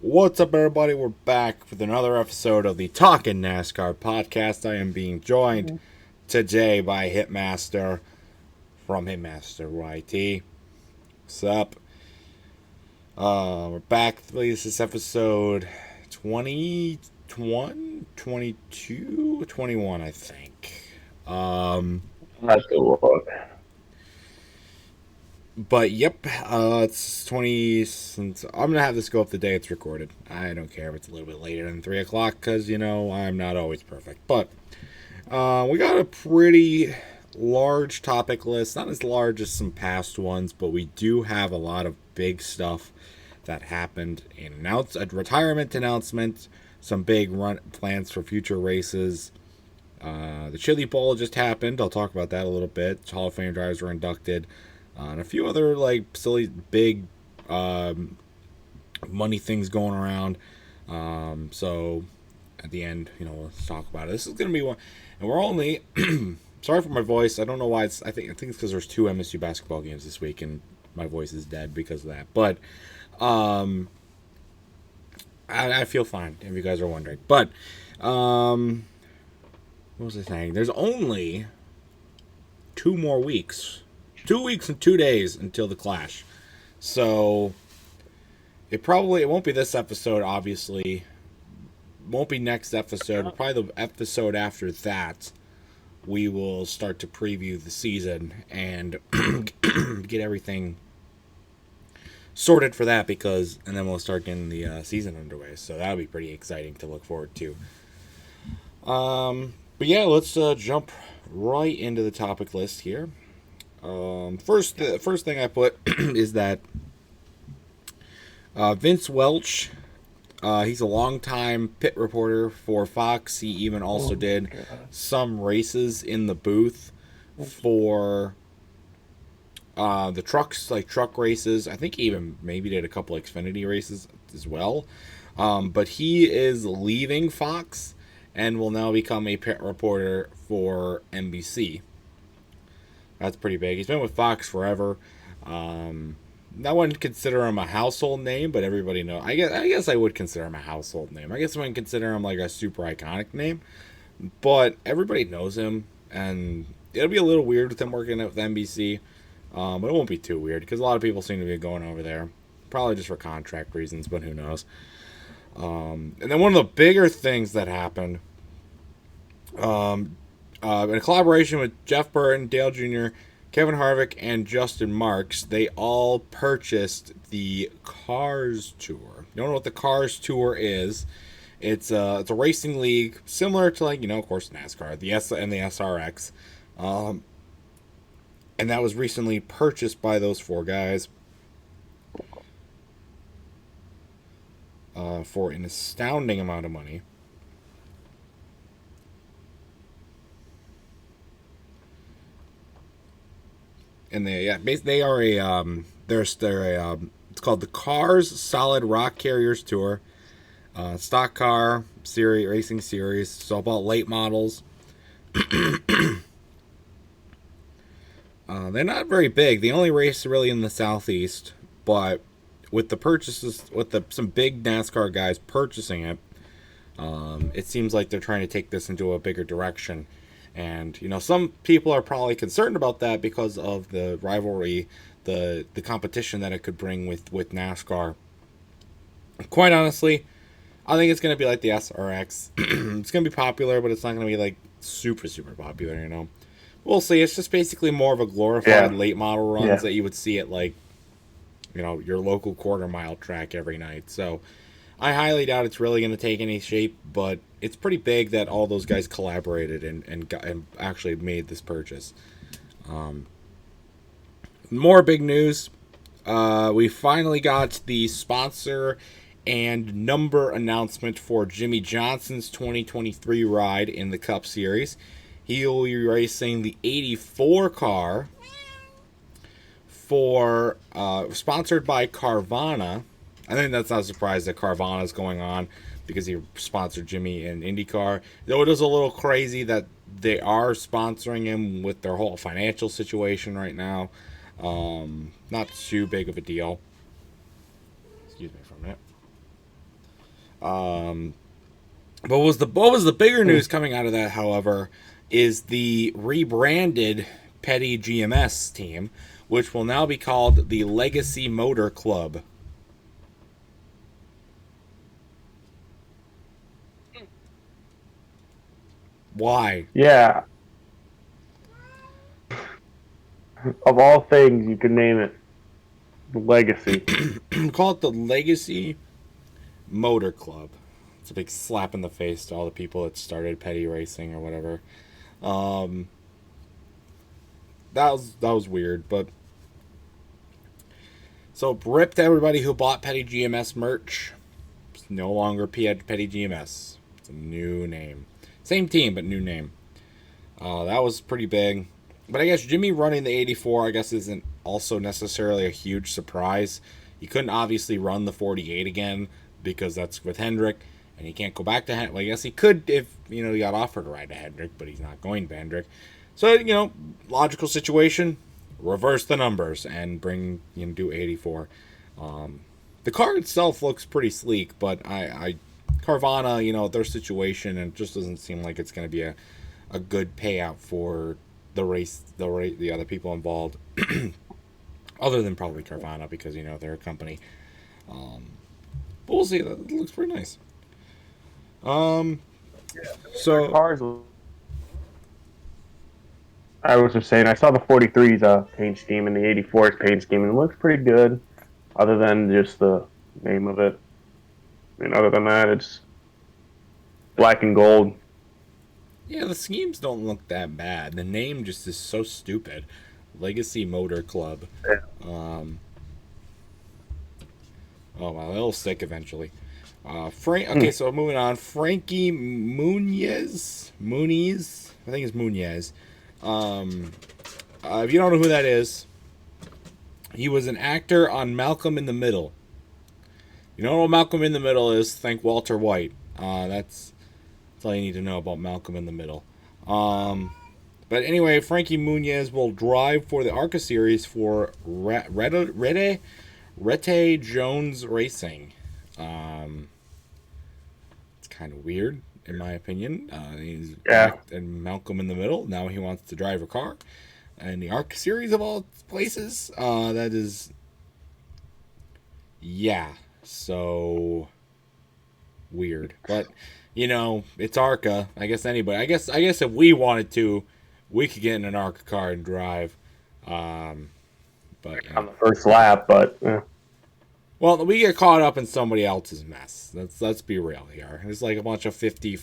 What's up, everybody? We're back with another episode of the Talkin' NASCAR podcast. I am being joined today by Hitmaster from Hitmaster YT. What's up? We're back. This is episode 21, 22, 21, I think. That's the one. But yep, it's 20. Since I'm gonna have this go up the day it's recorded. I don't care if it's a little bit later than 3 o'clock because I'm not always perfect. But we got a pretty large topic list, not as large as some past ones, but we do have a lot of big stuff that happened. A retirement announcement, some big run plans for future races. The Chili Bowl just happened. I'll talk about that a little bit. Hall of Fame drivers were inducted. And a few other silly big money things going around. So at the end, let's talk about it. This is gonna be one, and we're only sorry for my voice. I don't know why I think it's because there's two MSU basketball games this week, and my voice is dead because of that. But I feel fine if you guys are wondering. But what was I saying? There's only 2 more weeks. 2 weeks and 2 days until the Clash. So it won't be this episode, obviously. Won't be next episode. Probably the episode after that, we will start to preview the season and get everything sorted for that and then we'll start getting the season underway. So that'll be pretty exciting to look forward to. But yeah, let's jump right into the topic list here. The first thing I put is that Vince Welch, he's a longtime pit reporter for Fox. He even also did some races in the booth for the trucks, like truck races. I think he even maybe did a couple Xfinity races as well. But he is leaving Fox and will now become a pit reporter for NBC. That's pretty big. He's been with Fox forever. I wouldn't consider him a household name, but everybody knows. I guess I would consider him a household name. I guess I wouldn't consider him like a super iconic name, but everybody knows him, and it'll be a little weird with him working with NBC, but it won't be too weird because a lot of people seem to be going over there, probably just for contract reasons, but who knows. And then one of the bigger things that happened. In a collaboration with Jeff Burton, Dale Jr., Kevin Harvick, and Justin Marks, they all purchased the Cars Tour. You don't know what the Cars Tour is? It's a racing league similar to of course NASCAR, the S and the SRX, and that was recently purchased by those four guys for an astounding amount of money. And they are it's called the Cars Solid Rock Carriers Tour, stock car series, racing series. It's all about late models. They're not very big. They only race really in the southeast, but with the purchases, some big NASCAR guys purchasing it, it seems like they're trying to take this into a bigger direction. And some people are probably concerned about that because of the rivalry, the competition that it could bring with NASCAR. Quite honestly, I think it's going to be like the SRX. It's going to be popular, but it's not going to be like super popular. We'll see. It's just basically more of a glorified late model runs that you would see at your local quarter mile track every night. So I highly doubt it's really going to take any shape, but it's pretty big that all those guys collaborated and actually made this purchase. More big news. We finally got the sponsor and number announcement for Jimmy Johnson's 2023 ride in the Cup Series. He will be racing the 84 car for sponsored by Carvana. I think that's not a surprise that Carvana is going on because he sponsored Jimmy in IndyCar. Though it is a little crazy that they are sponsoring him with their whole financial situation right now. Not too big of a deal. Excuse me for a minute. What was the bigger news coming out of that, however, is the rebranded Petty GMS team, which will now be called the Legacy Motor Club. Why? Yeah, of all things, you could name it Legacy. Call it the Legacy Motor Club. It's a big slap in the face to all the people that started Petty Racing or whatever. Um, that was weird, but so rip to everybody who bought Petty GMS merch. It's no longer Petty GMS. It's a new name, same team but new name. That was pretty big, but I guess Jimmy running the 84 I guess isn't also necessarily a huge surprise. He couldn't obviously run the 48 again because that's with Hendrick, and he can't go back to Hendrick. Well, I guess he could if he got offered a ride to Hendrick, but he's not going to Hendrick. So logical situation, reverse the numbers and bring do 84. The car itself looks pretty sleek, but I Carvana, their situation, and it just doesn't seem like it's going to be a good payout for the other people involved, other than probably Carvana because they're a company. But we'll see. That looks pretty nice. So Cars. I was just saying, I saw the 43's paint scheme and the 84's paint scheme, and it looks pretty good, other than just the name of it. I mean, other than that, it's black and gold. yeah, the schemes don't look that bad. The name just is so stupid. Legacy Motor Club. Um, oh well, it'll stick eventually. Okay, so moving on. Frankie Muniz. I think it's Muniz. If you don't know who that is, he was an actor on Malcolm in the Middle. You know what Malcolm in the Middle is? Thank Walter White. That's all you need to know about Malcolm in the Middle. But anyway, Frankie Muniz will drive for the ARCA series for Rete Jones Racing. It's kind of weird, in my opinion. He's in Malcolm in the Middle. Now he wants to drive a car. And the ARCA series of all places, that is... Yeah, so... weird. But, it's ARCA. I guess anybody... I guess if we wanted to, we could get in an ARCA car and drive. But on the first lap, but... Well, we get caught up in somebody else's mess. Let's be real here. It's like a bunch of 50...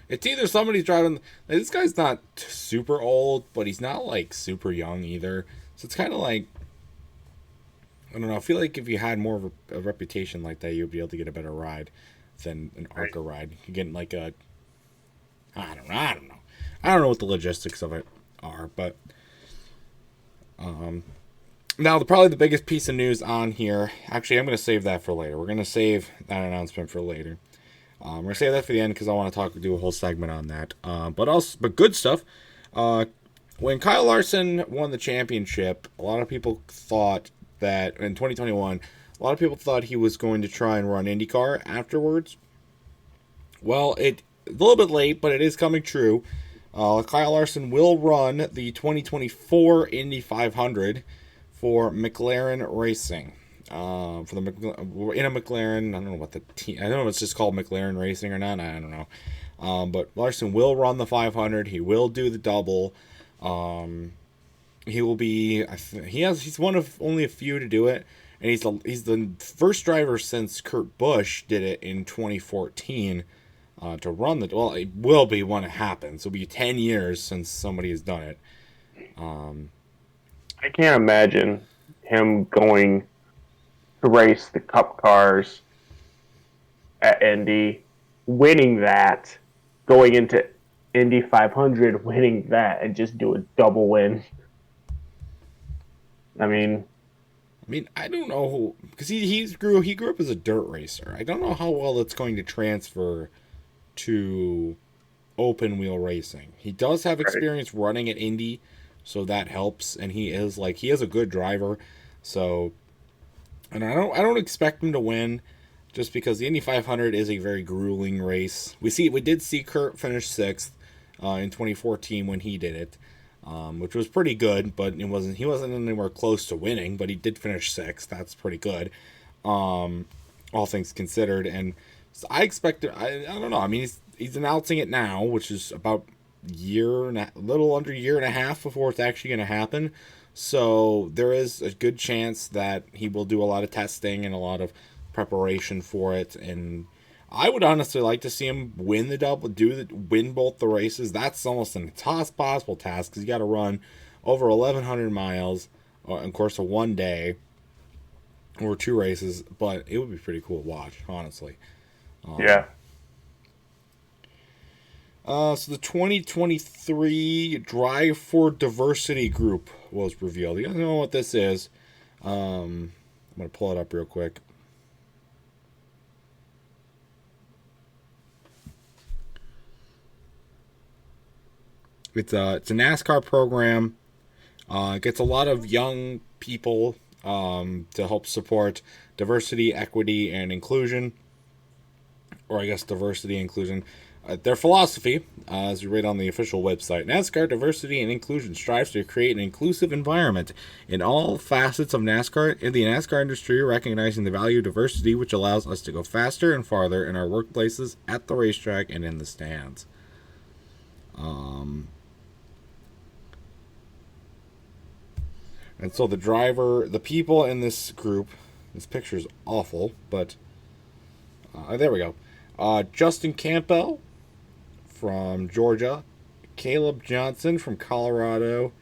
It's either somebody's driving... This guy's not super old, but he's not, super young either. So it's kind of like... I don't know. I feel like if you had more of a reputation like that, you'd be able to get a better ride than an ARCA ride. You get like a... I don't know. I don't know what the logistics of it are, but... Now, probably the biggest piece of news on here... Actually, I'm going to save that for later. We're going to save that announcement for later. We're going to save that for the end because I want to do a whole segment on that. But good stuff. When Kyle Larson won the championship, a lot of people thought that... In 2021, a lot of people thought he was going to try and run IndyCar afterwards. Well, it's a little bit late, but it is coming true. Kyle Larson will run the 2024 Indy 500 for McLaren Racing. In a McLaren, I don't know what the team... I don't know if it's just called McLaren Racing or not. I don't know. But Larson will run the 500. He will do the double. He will be... He's one of only a few to do it. And he's the first driver since Kurt Busch did it in 2014 to run the... Well, it will be when it happens. It'll be 10 years since somebody has done it. I can't imagine him going to race the Cup cars at Indy, winning that, going into Indy 500, winning that, and just do a double win. I mean, I don't know, because he grew up as a dirt racer. I don't know how well that's going to transfer to open wheel racing. He does have experience running at Indy, so that helps, and he is a good driver. So, and I don't expect him to win. just because the Indy 500 is a very grueling race. We did see Kurt finish sixth in 2014 when he did it, which was pretty good, but he wasn't anywhere close to winning, but he did finish sixth. That's pretty good, all things considered. And so I expect I don't know. I mean, he's announcing it now, which is about little under a year and a half before it's actually going to happen. So there is a good chance that he will do a lot of testing and a lot of preparation for it. And I would honestly like to see him win win both the races. That's almost an impossible task because you got to run over 1,100 miles, in course of one day, or two races. But it would be pretty cool to watch, honestly. Yeah. So the 2023 Drive for Diversity group was revealed. You guys know what this is? I'm gonna pull it up real quick. It's a NASCAR program. It gets a lot of young people to help support diversity, equity, and inclusion. Or I guess diversity and inclusion. Their philosophy, as you read on the official website, NASCAR Diversity and Inclusion strives to create an inclusive environment in all facets of NASCAR, in the NASCAR industry, recognizing the value of diversity, which allows us to go faster and farther in our workplaces, at the racetrack, and in the stands. And so the people in this group, this picture's awful, but there we go. Justin Campbell from Georgia, Caleb Johnson from Colorado,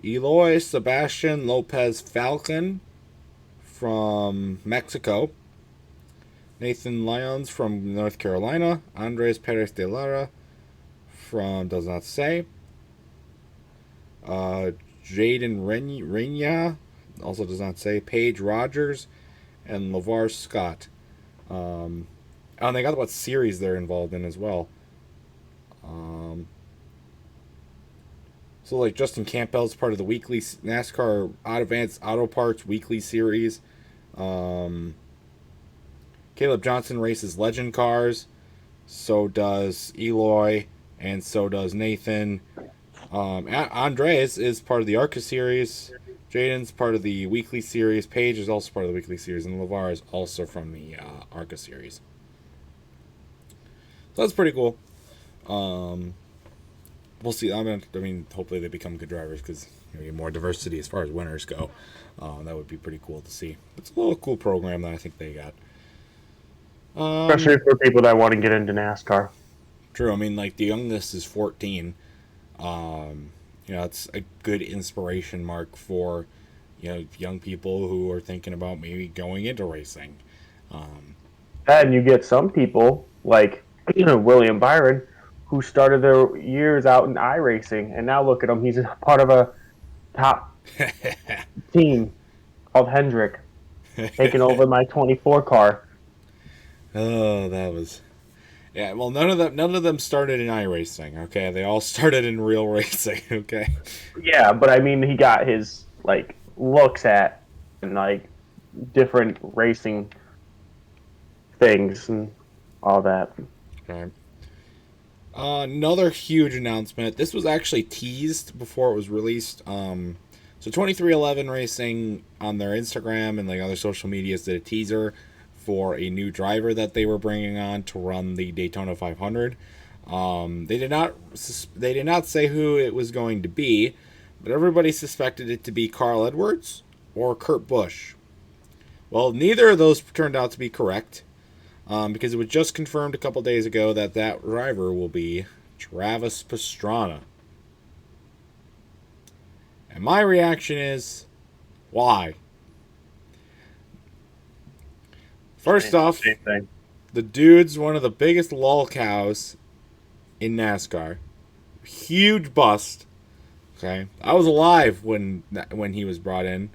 Eloy Sebastian Lopez Falcon from Mexico, Nathan Lyons from North Carolina, Andres Perez de Lara from, does not say, Jaden Renya, also does not say, Paige Rogers, and LeVar Scott. And they got what series they're involved in as well. So like Justin Campbell's part of the weekly NASCAR Advanced Auto Parts weekly series. Caleb Johnson races legend cars. So does Eloy, and so does Nathan. Andres is part of the ARCA series. Jaden's part of the weekly series. Paige is also part of the weekly series, and LeVar is also from the ARCA series. So that's pretty cool. We'll see. I mean, hopefully they become good drivers because you get more diversity as far as winners go. That would be pretty cool to see. It's a little cool program that I think they got. Especially for people that want to get into NASCAR. True. I mean, like the youngest is 14. It's a good inspiration mark for young people who are thinking about maybe going into racing. And you get some people like William Byron, who started their years out in iRacing, and now look at him. He's a part of a top team called Hendrick, taking over my 24 car. Oh, that was... Yeah, well, none of them started in iRacing, okay? They all started in real racing, okay? Yeah, but I mean, he got his, looks at, and, different racing things and all that. Okay. Another huge announcement. This was actually teased before it was released. So 2311 Racing on their Instagram and other social medias did a teaser for a new driver that they were bringing on to run the Daytona 500. They did not say who it was going to be, but everybody suspected it to be Carl Edwards or Kurt Busch. Well, neither of those turned out to be correct. Because it was just confirmed a couple days ago that driver will be Travis Pastrana. And my reaction is, why? First off, the dude's one of the biggest lolcows in NASCAR. Huge bust. Okay, I was alive when he was brought in.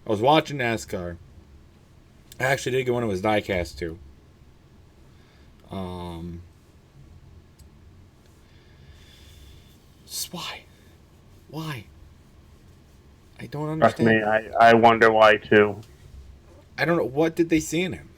I was watching NASCAR. I actually did get one of his diecasts too. Just why? I don't understand. Trust me, I wonder why too. I don't know, what did they see in him?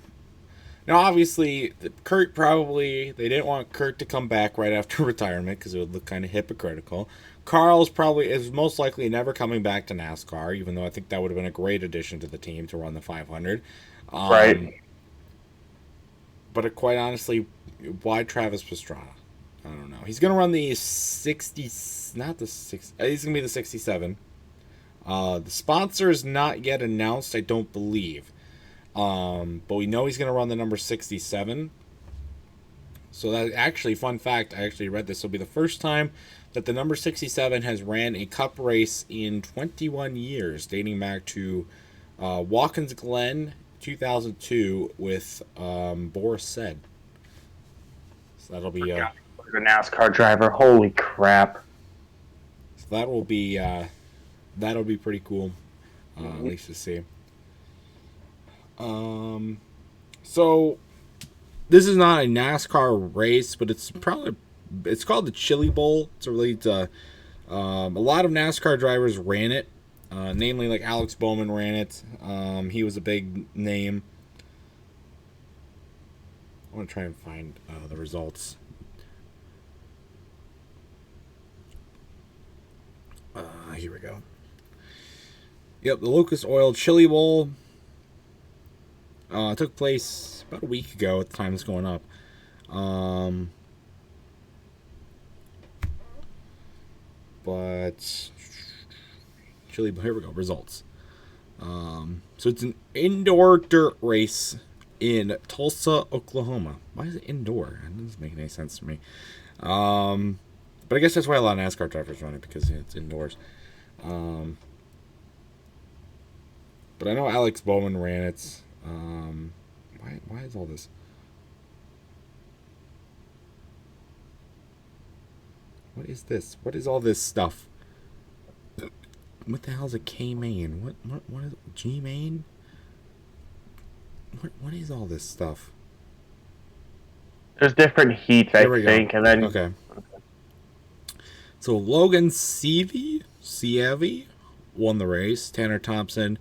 Now, obviously, Kurt probably they didn't want Kurt to come back right after retirement because it would look kind of hypocritical. Carl's probably is most likely never coming back to NASCAR, even though I think that would have been a great addition to the team to run the 500. Um, Right. but quite honestly, why Travis Pastrana? I don't know. He's gonna run the 60, not the 6. He's gonna be the 67. The sponsor is not yet announced. I don't believe. But we know he's going to run the number 67. So that actually, fun fact, I actually read this will be the first time that the number 67 has ran a cup race in 21 years, dating back to Watkins Glen 2002 with Boris Said. So that'll be The NASCAR driver. Holy crap. so that'll be pretty cool, at least to see. So this is not a NASCAR race, but it's called the Chili Bowl. It's a lot of NASCAR drivers ran it, namely like Alex Bowman ran it. He was a big name. I want to try and find the results. Here we go. Yep, the Lucas Oil Chili Bowl took place about a week ago at the time it's going up. But Chili, here we go. Results. So it's an indoor dirt race in Tulsa, Oklahoma. Why is it indoor? That doesn't make any sense to me. But I guess that's why a lot of NASCAR drivers run it because it's indoors. But I know Alex Bowman ran it. Why is all this? What is this? What is all this stuff? What the hell is a K main? What is G main? What is all this stuff? There's different heats, I There we think, go. and then Okay. So Logan Seavey won the race. Tanner Thompson,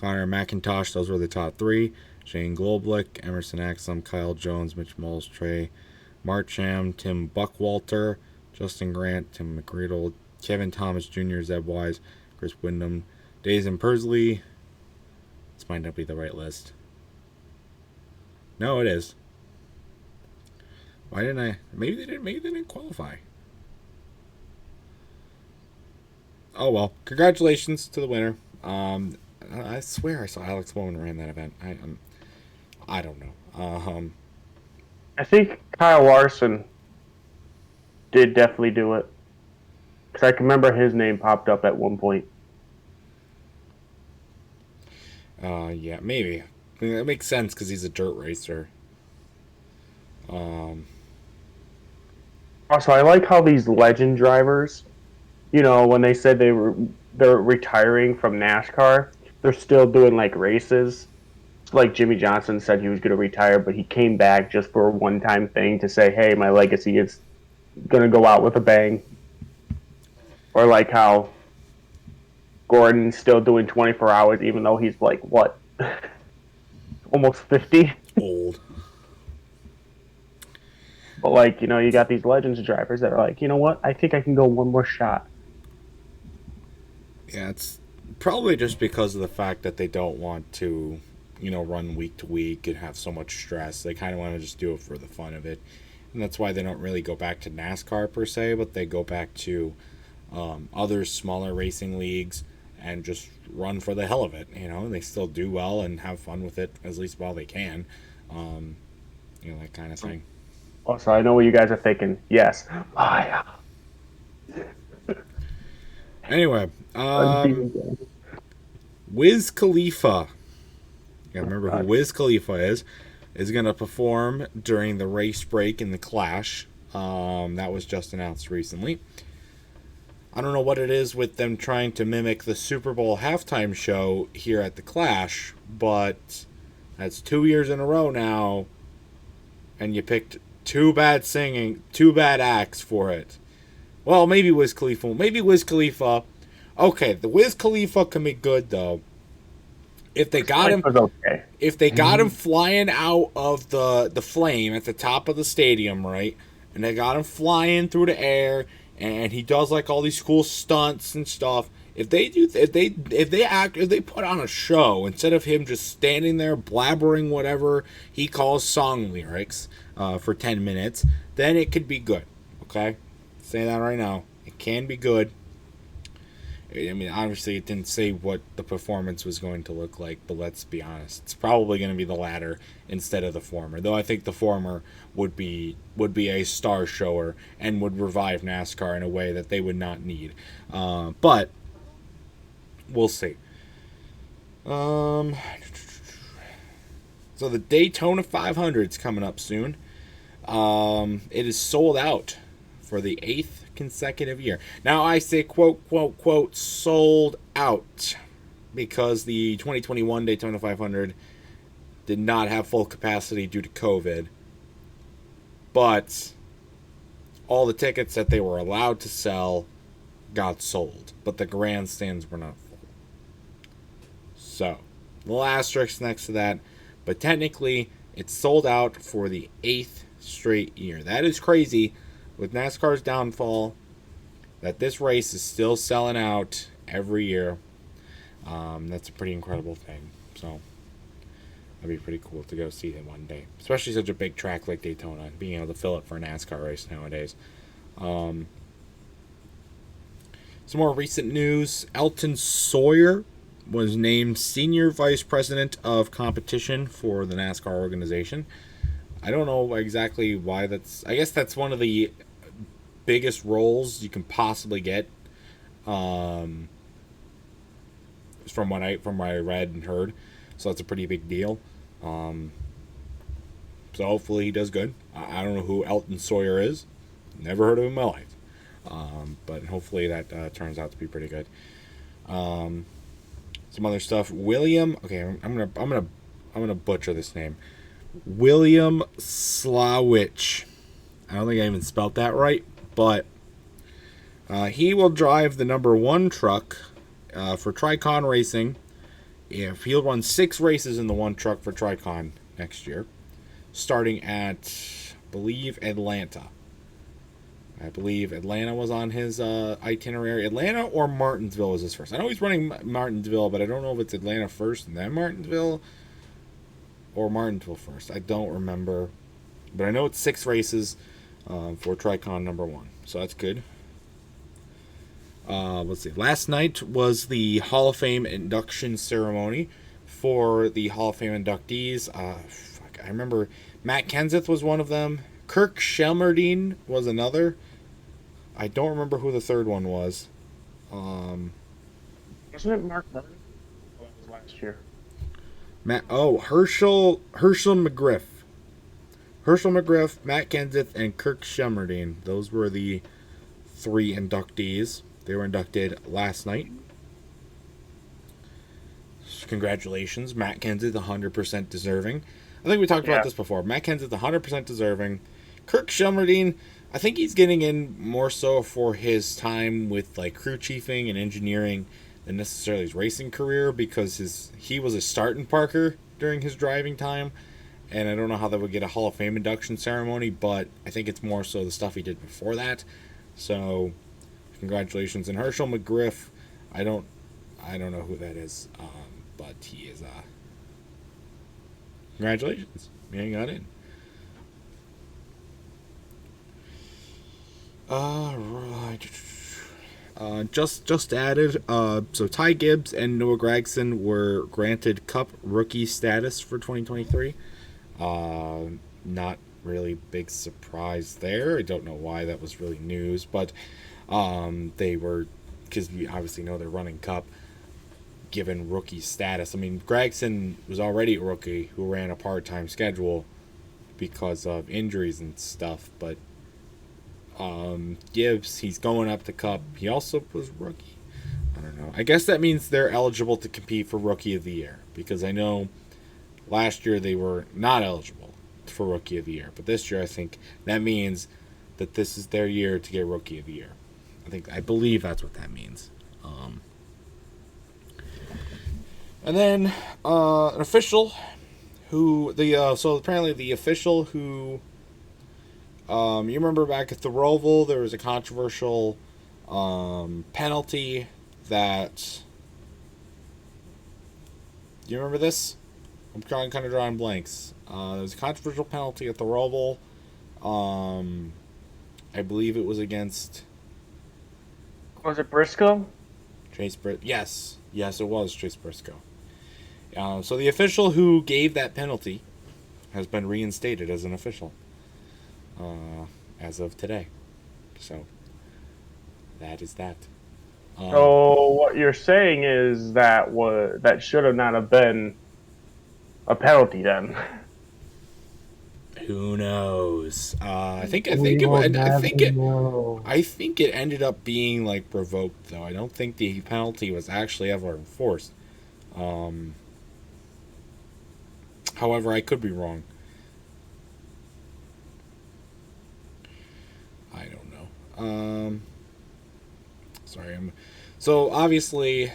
Connor McIntosh, those were the top three. Shane Globlick, Emerson Axum, Kyle Jones, Mitch Moles, Trey Marcham, Tim Buckwalter, Justin Grant, Tim McGriddle, Kevin Thomas Jr., Zeb Wise, Chris Wyndham, Dazen Persley. This might not be the right list. No, it is. Why didn't I? Maybe they didn't qualify. Oh well, congratulations to the winner. I swear I saw Alex Bowman ran that event. I don't know. I think Kyle Larson did definitely do it. Because I can remember his name popped up at one point. Yeah, maybe. I mean, that makes sense because he's a dirt racer. Also, I like how these legend drivers, when they said they're retiring from NASCAR, they're still doing like races. Like Jimmy Johnson said he was going to retire, but he came back just for a one-time thing to say, "Hey, my legacy is going to go out with a bang." Or like how Gordon's still doing 24 hours, even though he's like what, almost 50. Old. But like you got these legends drivers that are like, you know what? I think I can go one more shot. Yeah, it's probably just because of the fact that they don't want to, run week to week and have so much stress. They kind of want to just do it for the fun of it. And that's why they don't really go back to NASCAR per se, but they go back to other smaller racing leagues and just run for the hell of it. And they still do well and have fun with it as least while they can. That kind of thing. Also, I know what you guys are thinking. Yes. Anyway, Wiz Khalifa. You remember who Wiz Khalifa is going to perform during the race break in the Clash. That was just announced recently. I don't know what it is with them trying to mimic the Super Bowl halftime show here at the Clash, but that's 2 years in a row now, and you picked two bad acts for it. Well, maybe Wiz Khalifa. Okay, the Wiz Khalifa can be good, though. if they got Strike him, was okay. if they got him flying out of the flame at the top of the stadium, right, and they got him flying through the air, and he does like all these cool stunts and stuff. If they put on a show instead of him just standing there blabbering whatever he calls song lyrics for 10 minutes, then it could be good. Okay, say that right now. It can be good. I mean, obviously, it didn't say what the performance was going to look like, but let's be honest, it's probably going to be the latter instead of the former. Though I think the former would be a star shower and would revive NASCAR in a way that they would not need. But we'll see. So the Daytona 500 is coming up soon. It is sold out for the 8th consecutive year. Now I say quote, quote, quote, sold out because the 2021 Daytona 500 did not have full capacity due to COVID. But all the tickets that they were allowed to sell got sold. But the grandstands were not full. So, a little asterisk next to that. But technically, it's sold out for the 8th straight year. That is crazy with NASCAR's downfall that this race is still selling out every year. That's a pretty incredible thing. So, that'd be pretty cool to go see him one day. Especially such a big track like Daytona, being able to fill it for a NASCAR race nowadays. Some more recent news. Elton Sawyer was named Senior Vice President of Competition for the NASCAR organization. I don't know exactly why that's... I guess that's one of the biggest roles you can possibly get. From what I read and heard. So that's a pretty big deal. So hopefully he does good. I don't know who Elton Sawyer is. Never heard of him in my life. But hopefully that turns out to be pretty good. Some other stuff. William. Okay, I'm gonna butcher this name. William Slawich. I don't think I even spelled that right, but he will drive the number 1 truck for Tricon Racing. If he'll run 6 races in the 1 truck for Tricon next year, starting at, I believe, Atlanta. I believe Atlanta was on his itinerary. Atlanta or Martinsville was his first. I know he's running Martinsville, but I don't know if it's Atlanta first and then Martinsville, or Martinsville first. I don't remember. But I know it's 6 races for Tricon number 1. So that's good. Let's see. Last night was the Hall of Fame induction ceremony for the Hall of Fame inductees. I remember Matt Kenseth was one of them. Kirk Shelmerdine was another. I don't remember who the third one was. Wasn't it Mark Murray? That was last year. Herschel McGriff. Herschel McGriff, Matt Kenseth, and Kirk Shelmerdine. Those were the 3 inductees. They were inducted last night. Congratulations. Matt Kenseth, 100% deserving. I think we talked about this before. Matt Kenseth, 100% deserving. Kirk Shelmerdine, I think he's getting in more so for his time with like crew chiefing and engineering than necessarily his racing career, because he was a starting parker during his driving time. And I don't know how that would get a Hall of Fame induction ceremony, but I think it's more so the stuff he did before that. So, congratulations. And Herschel McGriff, I don't know who that is, but he is. Congratulations, you got in. Right. Just added. So Ty Gibbs and Noah Gragson were granted Cup rookie status for 2023. Not really big surprise there. I don't know why that was really news, but they were, because we obviously know they're running Cup, given rookie status. I mean, Gragson was already a rookie who ran a part-time schedule because of injuries and stuff, but Gibbs, he's going up to Cup. He also was rookie. I don't know. I guess that means they're eligible to compete for Rookie of the Year, because I know last year they were not eligible for Rookie of the Year, but this year I think that means that this is their year to get Rookie of the Year. I believe that's what that means. And then an official who so apparently the official who you remember back at the Roval there was a controversial penalty that do you remember this? I'm kind of drawing blanks. There was a controversial penalty at the Roval. Um, I believe it was against Was it Briscoe? Chase Briscoe. Yes, it was Chase Briscoe. So the official who gave that penalty has been reinstated as an official as of today. So that is that. So what you're saying is that should have not have been a penalty then. Who knows? We will never know. I think it ended up being like revoked though. I don't think the penalty was actually ever enforced. Um, However, I could be wrong. I don't know. Sorry, so obviously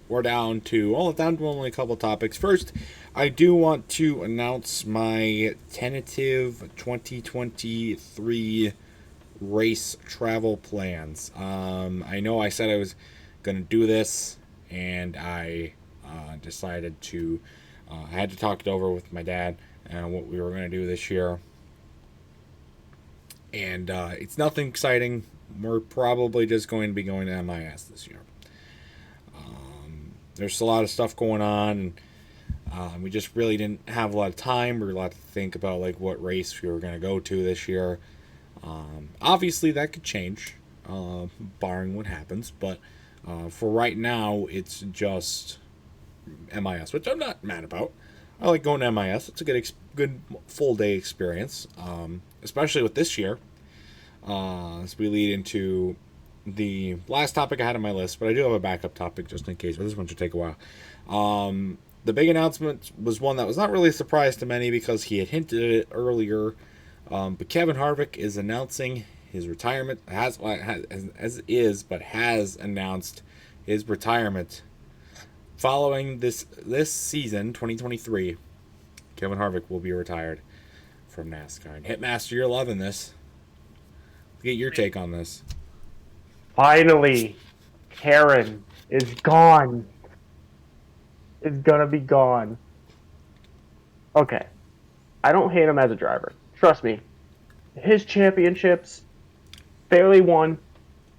we're down to only a couple topics. First, I do want to announce my tentative 2023 race travel plans. I know I said I was going to do this, and I decided to. I had to talk it over with my dad and what we were going to do this year. And it's nothing exciting. We're probably just going to be going to MIS this year. There's a lot of stuff going on, and we just really didn't have a lot of time or a lot to think about like what race we were going to go to this year. Obviously, that could change, barring what happens. But for right now, it's just MIS, which I'm not mad about. I like going to MIS. It's a good full day experience, especially with this year. As we lead into the last topic I had on my list, but I do have a backup topic just in case. But this one should take a while. The big announcement was one that was not really a surprise to many because he had hinted at it earlier. But Kevin Harvick is announcing his retirement. Has announced his retirement following this season, 2023. Kevin Harvick will be retired from NASCAR. And Hitmaster, you're loving this. Get your take on this. Finally, Karen is gone. Is gonna be gone. Okay. I don't hate him as a driver. Trust me. His championships, fairly won.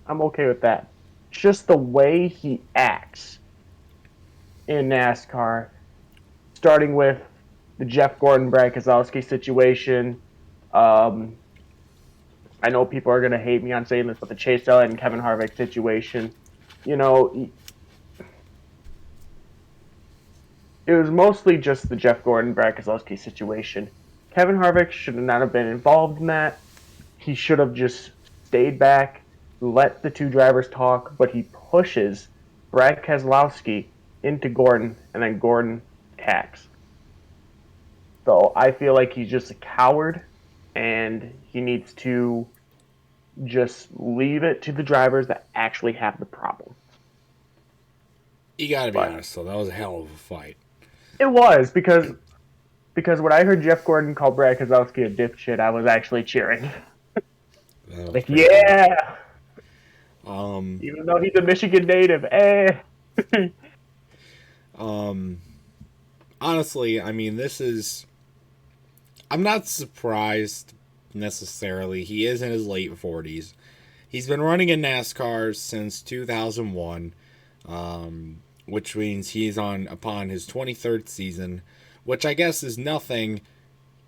I'm okay with that. Just the way he acts in NASCAR, starting with the Jeff Gordon, Brad Keselowski situation. I know people are going to hate me on saying this, but the Chase Elliott and Kevin Harvick situation, you know, it was mostly just the Jeff Gordon, Brad Keselowski situation. Kevin Harvick should not have been involved in that. He should have just stayed back, let the two drivers talk, but he pushes Brad Keselowski into Gordon, and then Gordon attacks. So I feel like he's just a coward, and he needs to just leave it to the drivers that actually have the problem. You gotta be honest, though. That was a hell of a fight. It was, because when I heard Jeff Gordon call Brad Keselowski a dipshit, I was actually cheering. Like, yeah! Even though he's a Michigan native, honestly, I mean, I'm not surprised necessarily. He is in his late 40s. He's been running in NASCAR since 2001, which means he's upon his 23rd season, which I guess is nothing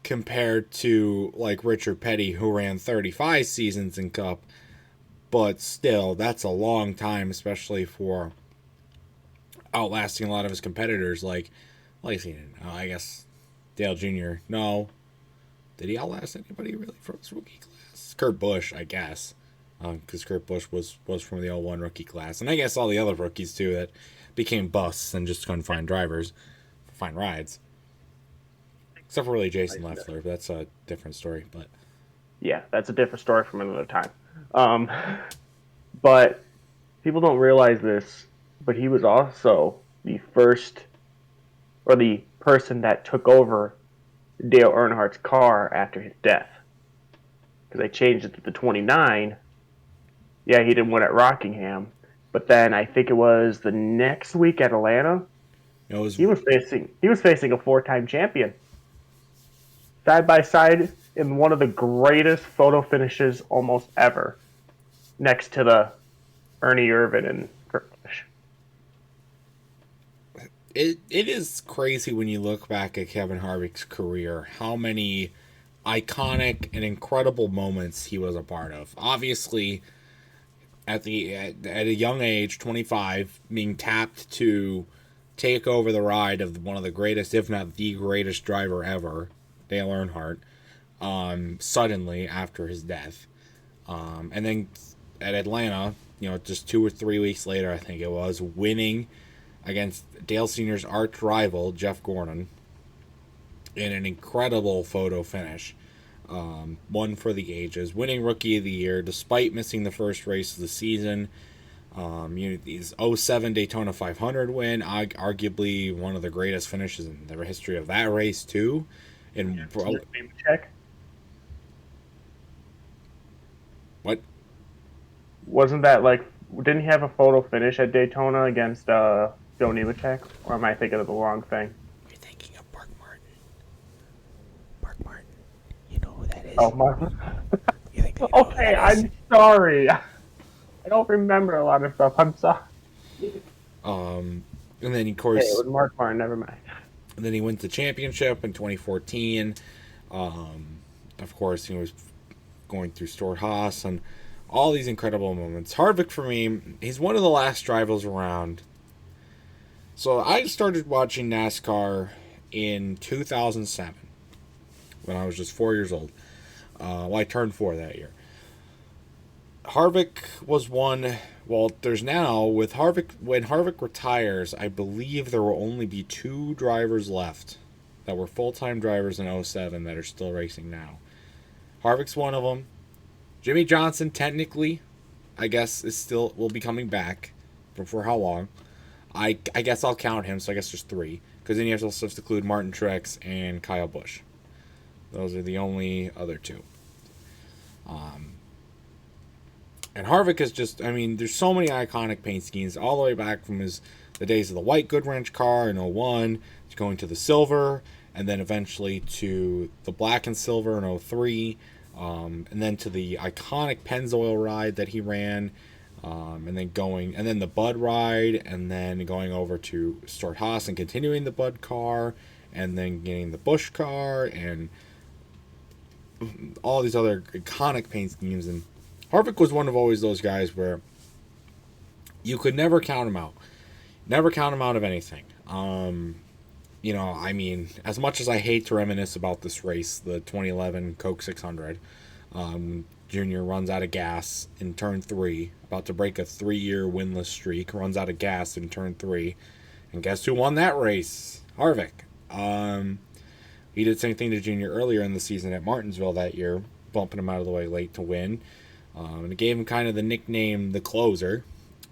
compared to like Richard Petty, who ran 35 seasons in Cup. But still, that's a long time, especially for outlasting a lot of his competitors. I guess Dale Jr. No, did he outlast anybody really from his rookie class? Kurt Busch, I guess, because Kurt Busch was from the 01 rookie class, and I guess all the other rookies too that became busts and just couldn't find rides. Except for really Jason Leffler, but that's a different story. But yeah, that's a different story from another time. But people don't realize this, but he was also the first or the person that took over Dale Earnhardt's car after his death. Because they changed it to the 29. Yeah, he didn't win at Rockingham. But then I think it was the next week at Atlanta, It was he was facing a 4-time champion. Side by side in one of the greatest photo finishes almost ever. Next to the Ernie Irvan and Kurt Busch. it is crazy when you look back at Kevin Harvick's career, how many iconic and incredible moments he was a part of. Obviously, at a young age, 25, being tapped to take over the ride of one of the greatest, if not the greatest driver ever, Dale Earnhardt, suddenly after his death. And then at Atlanta, just 2 or 3 weeks later, I think it was, winning against Dale Sr.'s arch rival, Jeff Gordon, in an incredible photo finish. One for the ages, winning Rookie of the Year despite missing the first race of the season. His 07 Daytona 500 win, arguably one of the greatest finishes in the history of that race too. And check. What? Wasn't that like? Didn't he have a photo finish at Daytona against Joe Nemechek? Or am I thinking of the wrong thing? You're thinking of Mark Martin. Mark Martin. You know who that is? Oh, Mark. Okay, I'm sorry. I don't remember a lot of stuff. I'm sorry. And then of course, it was Mark Martin. Never mind. And then he wins the championship in 2014. Of course, he was going through Stewart-Haas and all these incredible moments. Harvick, for me, he's one of the last drivers around. So I started watching NASCAR in 2007 when I was just 4 years old. I turned 4 that year. Harvick was one. Well, there's now with Harvick. When Harvick retires, I believe there will only be 2 drivers left that were full-time drivers in 07 that are still racing now. Harvick's one of them. Jimmy Johnson, technically, I guess will be coming back, but for how long? I guess I'll count him. So I guess there's 3, because then you have to also include Martin Truex and Kyle Busch. Those are the only other 2. And Harvick is just, there's so many iconic paint schemes all the way back from the days of the white Goodwrench car in 01, to going to the silver, and then eventually to the black and silver in 03, and then to the iconic Pennzoil ride that he ran, and then the Bud ride, and then going over to Stewart-Haas and continuing the Bud car, and then getting the Busch car, and all these other iconic paint schemes. And Harvick was one of always those guys where you could never count him out. Never count him out of anything. As much as I hate to reminisce about this race, the 2011 Coke 600, Junior runs out of gas in turn 3, about to break a 3-year winless streak, runs out of gas in turn 3, and guess who won that race? Harvick. He did the same thing to Junior earlier in the season at Martinsville that year, bumping him out of the way late to win. And it gave him kind of the nickname the closer.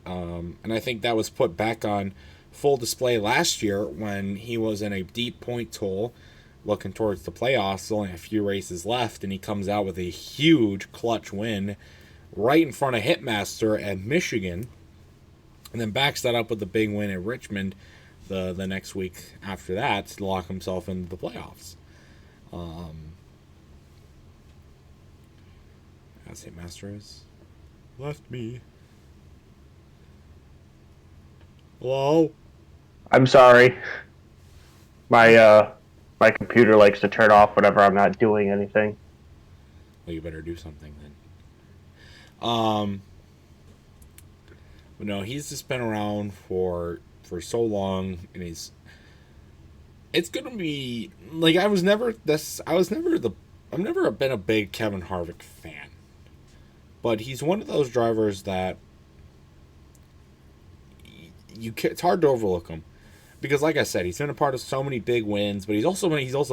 And I think that was put back on full display last year when he was in a deep points hole looking towards the playoffs, only a few races left, and he comes out with a huge clutch win right in front of Hitmaster at Michigan, and then backs that up with a big win at Richmond the next week after that to lock himself into the playoffs. As Hitmaster has left me. Hello? I'm sorry. My computer likes to turn off whenever I'm not doing anything. Well, you better do something then. But no, he's just been around for so long, and it's gonna be like I've never been a big Kevin Harvick fan, but he's one of those drivers that it's hard to overlook him. Because, like I said, he's been a part of so many big wins, but he's also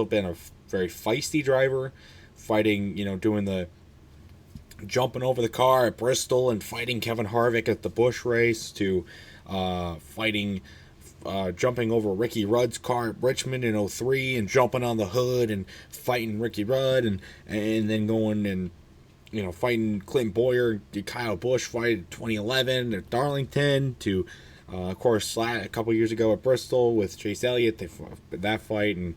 been a very feisty driver, fighting, doing the jumping over the car at Bristol and fighting Kevin Harvick at the Busch race, to fighting jumping over Ricky Rudd's car at Richmond in '03 and jumping on the hood and fighting Ricky Rudd and then going and fighting Clint Boyer, Kyle Busch fight in 2011 at Darlington to of course a couple years ago at Bristol with Chase Elliott, that fight, and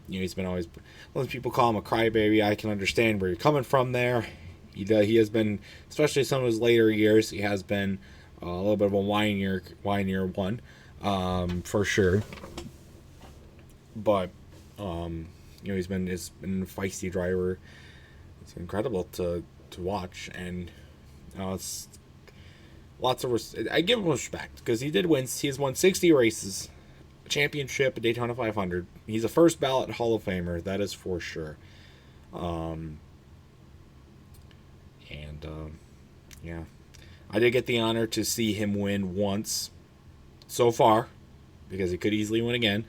he's been always, most people call him a crybaby. I can understand where you're coming from there. He has been, especially some of his later years, he has been a little bit of a whinier one, for sure. But he's been a feisty driver. It's incredible to watch, and it's lots of I give him respect because he has won 60 races, a championship, a Daytona 500. He's a first ballot Hall of Famer, that is for sure. Yeah, I did get the honor to see him win once so far, because he could easily win again.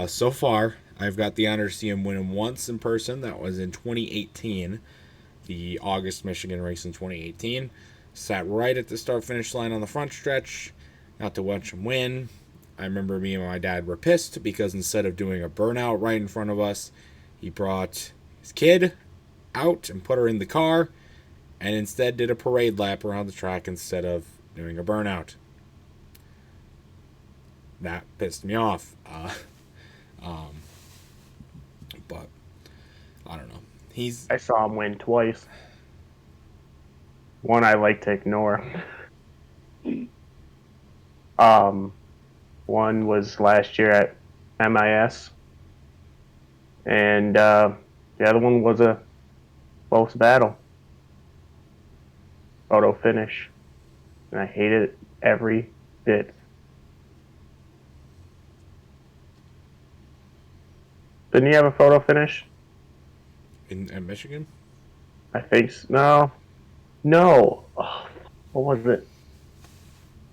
So far, I've got the honor to see him win once in person. That was in 2018, the August Michigan race in 2018. Sat right at the start-finish line on the front stretch. Got to watch him win. I remember me and my dad were pissed because instead of doing a burnout right in front of us, he brought his kid out and put her in the car, and instead did a parade lap around the track instead of doing a burnout. That pissed me off. But I don't know. I saw him win twice. One I like to ignore. One was last year at MIS, and the other one was a close battle. Photo finish, and I hated it every bit. Didn't he have a photo finish? In Michigan? I think so. No. Oh, what was it?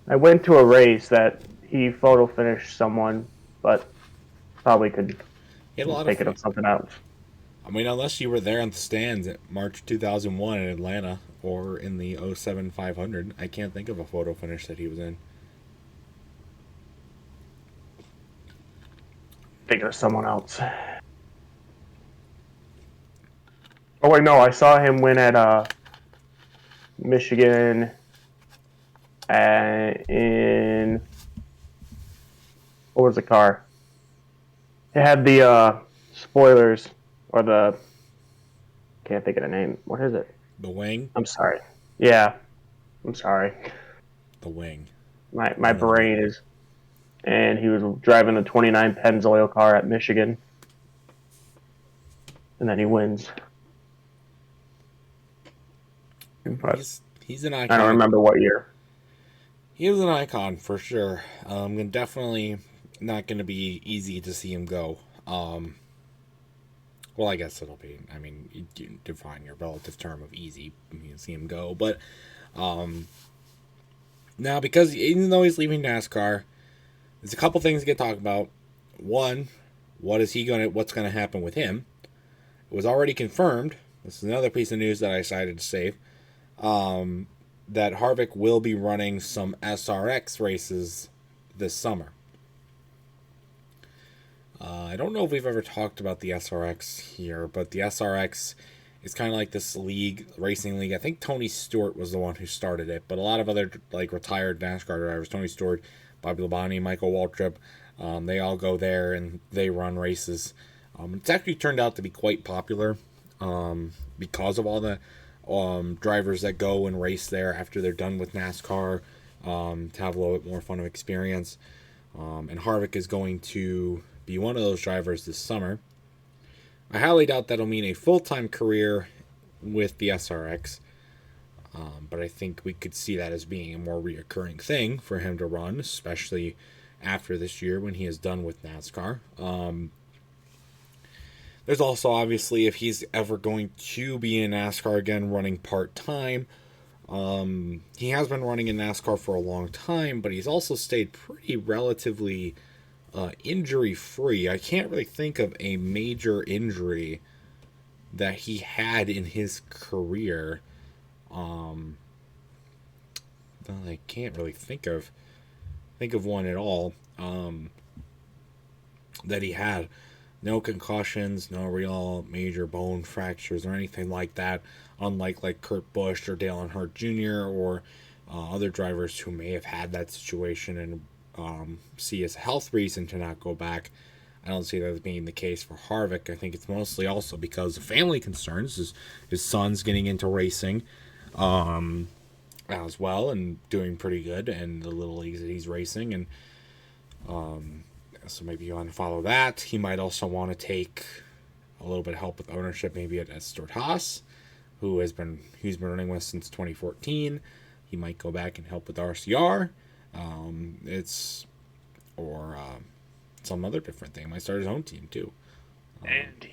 I went to a race that he photo finished someone, but probably could think of something else. I mean, unless you were there in the stands at March 2001 in Atlanta or in the 07 500, I can't think of a photo finish that he was in. Think of someone else. Oh wait, no, I saw him win at Michigan in, what was the car? It had the spoilers, or the, can't think of the name. What is it? The Wing? I'm sorry. Yeah, I'm sorry. The Wing. My brain is, and he was driving a 29 Pennzoil car at Michigan, and then he wins. He's an icon. I don't remember what year. He was an icon for sure. Definitely not going to be easy to see him go. Well, I guess it'll be. I mean, you define your relative term of easy. You see him go, but now because even though he's leaving NASCAR, there's a couple things to get talked about. One, what's going to happen with him? It was already confirmed. This is another piece of news that I decided to save. That Harvick will be running some SRX races this summer. I don't know if we've ever talked about the SRX here, but the SRX is kind of like this racing league. I think Tony Stewart was the one who started it, but a lot of other retired NASCAR drivers, Tony Stewart, Bobby Labonte, Michael Waltrip, they all go there and they run races. It's actually turned out to be quite popular because of all the drivers that go and race there after they're done with NASCAR to have a little bit more fun of experience. And Harvick is going to be one of those drivers this summer. I highly doubt that'll mean a full-time career with the SRX, but I think we could see that as being a more reoccurring thing for him to run, especially after this year when he is done with NASCAR. There's also, obviously, if he's ever going to be in NASCAR again running part-time, he has been running in NASCAR for a long time, but he's also stayed pretty relatively injury-free. I can't really think of a major injury that he had in his career. I can't really think of think of one at all that he had. No concussions, no real major bone fractures or anything like that. Unlike like Kurt Busch or Dale Earnhardt Jr. or other drivers who may have had that situation and see as a health reason to not go back. I don't see that as being the case for Harvick. I think it's mostly also because of family concerns. His son's getting into racing as well and doing pretty good in the little leagues that he's racing. And so maybe you want to follow that. He might also want to take a little bit of help with ownership, maybe at Stuart Haas, who's been running with since 2014. He might go back and help with RCR. Or some other different thing. He might start his own team too. And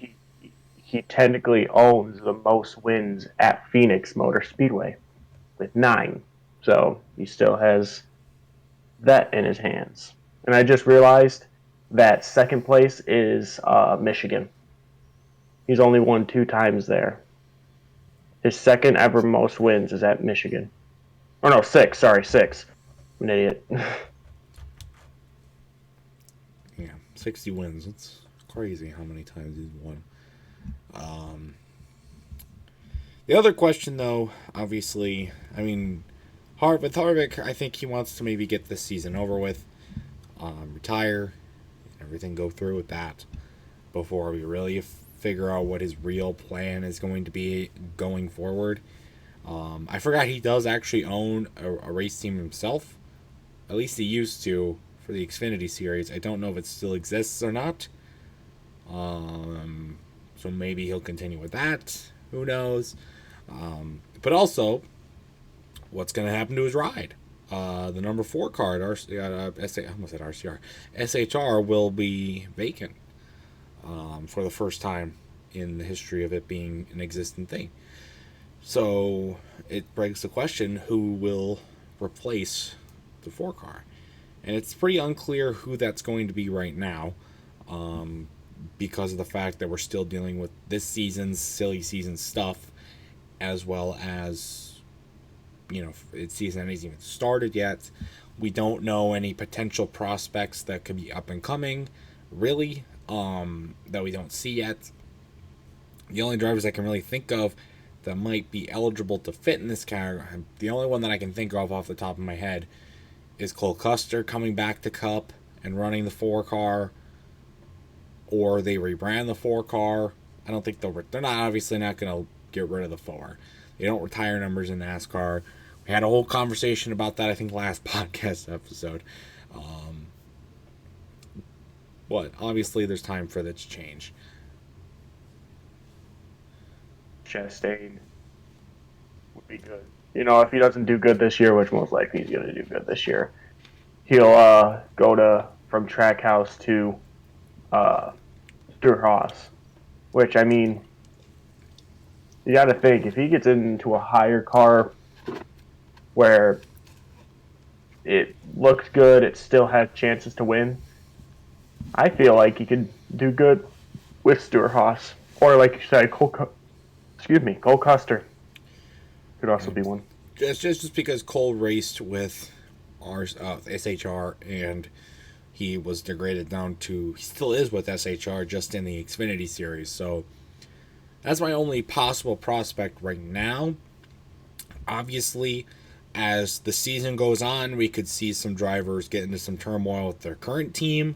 he technically owns the most wins at Phoenix Motor Speedway with 9. So he still has that in his hands. And I just realized that second place is Michigan. He's only won 2 times there. His second ever most wins is at Michigan. Oh no, 6. Sorry, 6. I'm an idiot. Yeah, 60 wins. It's crazy how many times he's won. The other question, though, obviously, I mean, with Harvick, I think he wants to maybe get this season over with, retire, everything go through with that before we really figure out what his real plan is going to be going forward. I forgot he does actually own a race team himself. At least he used to for the Xfinity series. I don't know if it still exists or not. So maybe he'll continue with that. Who knows? But also, what's going to happen to his ride? The number 4 card, I almost said RCR, SHR will be vacant for the first time in the history of it being an existing thing. So it begs the question, who will replace the 4 car? And it's pretty unclear who that's going to be right now, because of the fact that we're still dealing with this season's silly season stuff, as well as, its season hasn't even started yet. We don't know any potential prospects that could be up and coming, really, that we don't see yet. The only drivers I can really think of that might be eligible to fit in this category, the only one that I can think of off the top of my head is Cole Custer coming back to Cup and running the 4 car, or they rebrand the 4 car. I don't think they're not obviously not going to get rid of the 4. They don't retire numbers in NASCAR. We had a whole conversation about that, I think, last podcast episode. But obviously there's time for that to change. Chastain would be good. If he doesn't do good this year, which most likely he's going to do good this year, he'll go from Trackhouse to Stuart Haas. Which, I mean, you got to think, if he gets into a higher car where it looks good, it still has chances to win, I feel like he could do good with Stuart Haas. Or, like you said, Cole Custer could also be one. Just because Cole raced with our SHR and he was degraded down to, he still is with SHR just in the Xfinity series. So that's my only possible prospect right now. Obviously, as the season goes on, we could see some drivers get into some turmoil with their current team.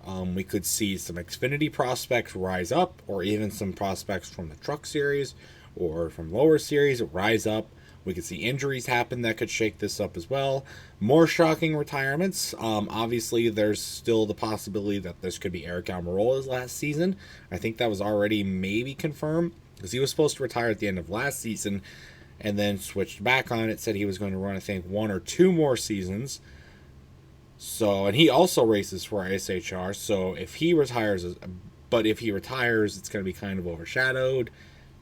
We could see some Xfinity prospects rise up, or even some prospects from the Truck Series or from lower series rise up. We could see injuries happen that could shake this up as well. More shocking retirements. Obviously, there's still the possibility that this could be Eric Almirola's last season. I think that was already maybe confirmed, because he was supposed to retire at the end of last season and then switched back on it, said he was going to run, I think, 1 or 2 more seasons. So, and he also races for SHR, so if he retires, it's going to be kind of overshadowed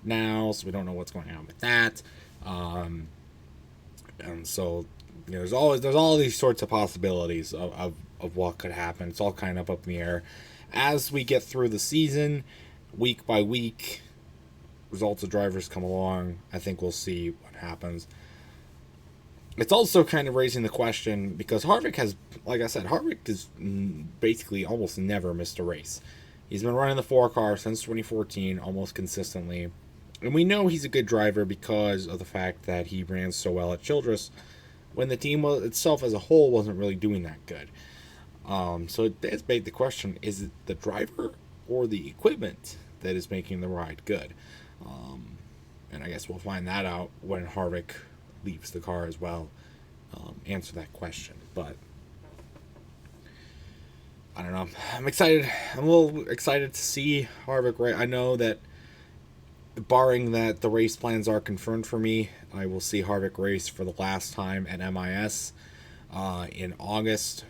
now, so we don't know what's going on with that. And so, there's all these sorts of possibilities of what could happen. It's all kind of up in the air. As we get through the season, week by week, results of drivers come along. I think we'll see what happens. it's also kind of raising the question because Harvick has, like I said, Harvick has basically almost never missed a race. He's been running the 4 car since 2014 almost consistently. And we know he's a good driver because of the fact that he ran so well at Childress when the team itself as a whole wasn't really doing that good. So it does beg the question, is it the driver or the equipment that is making the ride good? And I guess we'll find that out when Harvick leaves the car as well. Answer that question. But I don't know. I'm excited. I'm a little excited to see Harvick. Right. I know that barring that the race plans are confirmed for me, I will see Harvick race for the last time at MIS in August.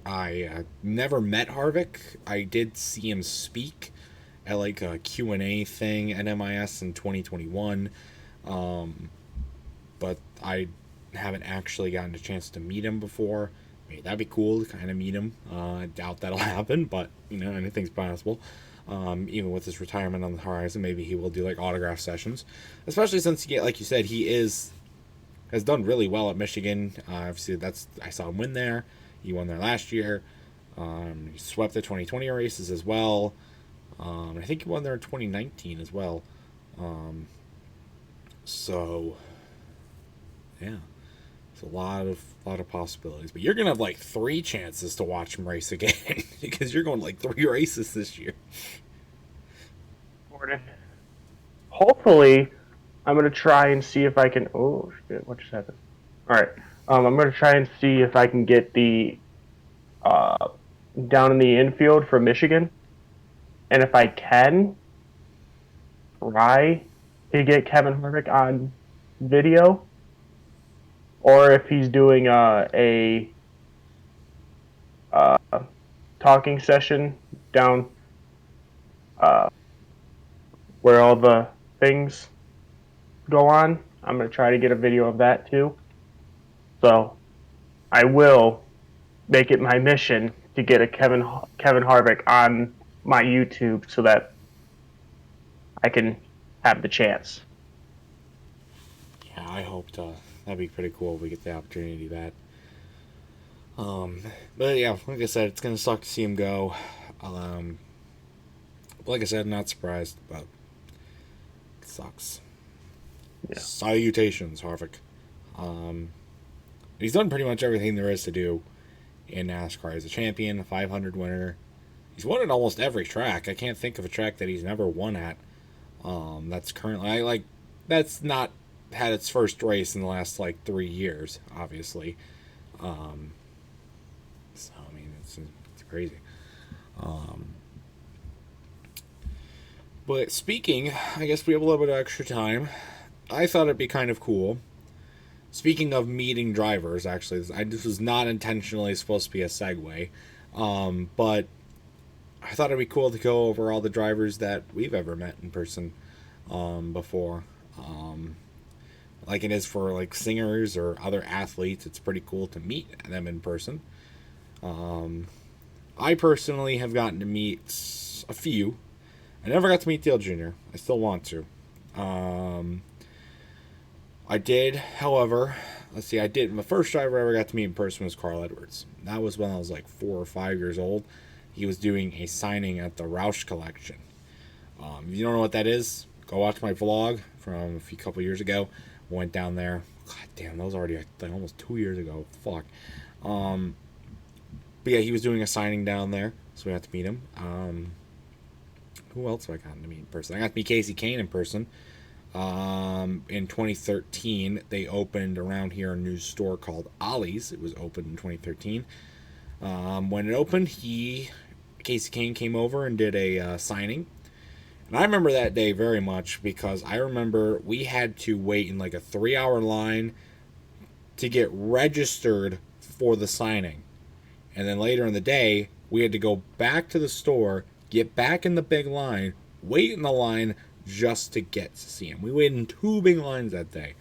I never met Harvick. I did see him speak at like a Q&A thing at MIS in 2021. But I haven't actually gotten a chance to meet him before. Maybe that'd be cool to kind of meet him. I doubt that'll happen, but anything's possible. Even with his retirement on the horizon, maybe he will do like autograph sessions, especially since like you said, has done really well at Michigan. Obviously, I saw him win there. He won there last year. He swept the 2020 races as well. I think he won there in 2019 as well. So yeah, it's a lot of possibilities. But you're gonna have like 3 chances to watch him race again because you're going like 3 races this year. Hopefully, I'm gonna try and see if I can. Oh shit! What just happened? All right. I'm gonna try and see if I can get the down in the infield for Michigan, and if I can, try to get Kevin Harvick on video, or if he's doing a talking session down where all the things go on. I'm gonna try to get a video of that too. So I will make it my mission to get a Kevin Harvick on my YouTube so that I can have the chance. Yeah, I hope to. That'd be pretty cool if we get the opportunity to do that. But yeah, like I said, it's gonna suck to see him go. Like I said, not surprised, but it sucks. Yeah. Salutations, Harvick. He's done pretty much everything there is to do in NASCAR. He's a champion, a 500 winner. He's won at almost every track. I can't think of a track that he's never won at. That's currently that's not had its first race in the last 3 years, obviously. So I mean, it's crazy. But speaking, I guess we have a little bit of extra time. I thought it'd be kind of cool. Speaking of meeting drivers, actually, this was not intentionally supposed to be a segue, but I thought it'd be cool to go over all the drivers that we've ever met in person before. Like it is for singers or other athletes, it's pretty cool to meet them in person. I personally have gotten to meet a few. I never got to meet Dale Jr. I still want to. I did, however, my first driver I ever got to meet in person was Carl Edwards. That was when I was 4 or 5 years old. He was doing a signing at the Roush Collection. If you don't know what that is, go watch my vlog from a couple years ago. Went down there. God damn, that was already almost 2 years ago. Fuck. But yeah, he was doing a signing down there, so we got to meet him. Who else have I gotten to meet in person? I got to meet Casey Kane in person. In 2013, they opened around here a new store called Ollie's. It was opened in 2013. When it opened, Casey Kane came over and did a signing. And I remember that day very much because I remember we had to wait in a 3-hour line to get registered for the signing. And then later in the day, we had to go back to the store, get back in the big line, wait in the line just to get to see him. We waited in 2 big lines that day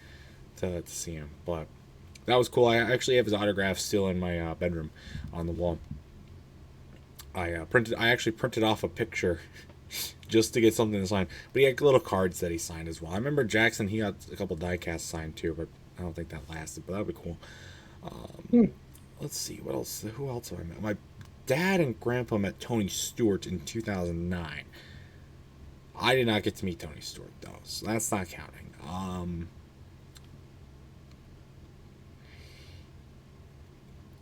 to see him. But that was cool. I actually have his autograph still in my bedroom on the wall. I actually printed off a picture just to get something to sign. But he had little cards that he signed as well. I remember Jackson, he got a couple die-casts signed too, but I don't think that lasted, but that'd be cool. Hmm. Let's see, what else? Who else have I met? My dad and grandpa met Tony Stewart in 2009. I did not get to meet Tony Stewart though, so that's not counting.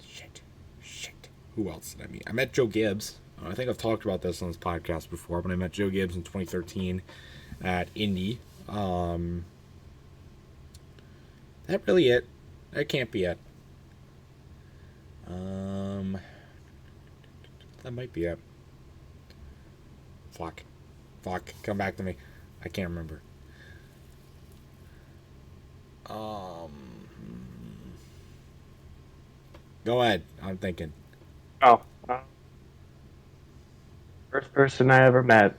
Shit, shit. Who else did I meet? I met Joe Gibbs. I think I've talked about this on this podcast before, but I met Joe Gibbs in 2013 at Indy. That really it? That can't be it. Um, that might be it. Fuck. Fuck. Come back to me. I can't remember. Um, Go ahead. I'm thinking. Oh, first person I ever met,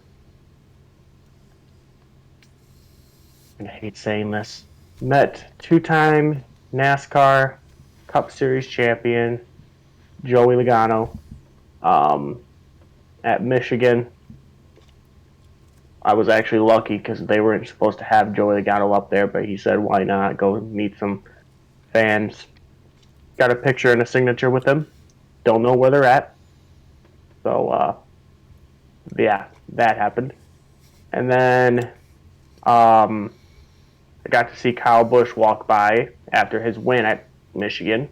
and I hate saying this, met two-time NASCAR Cup Series champion Joey Logano um, at Michigan. I was actually lucky because they weren't supposed to have Joey Logano up there, but he said, "Why not go meet some fans?" Got a picture and a signature with them. Don't know where they're at, so yeah, that happened. And then I got to see Kyle Busch walk by after his win at Michigan.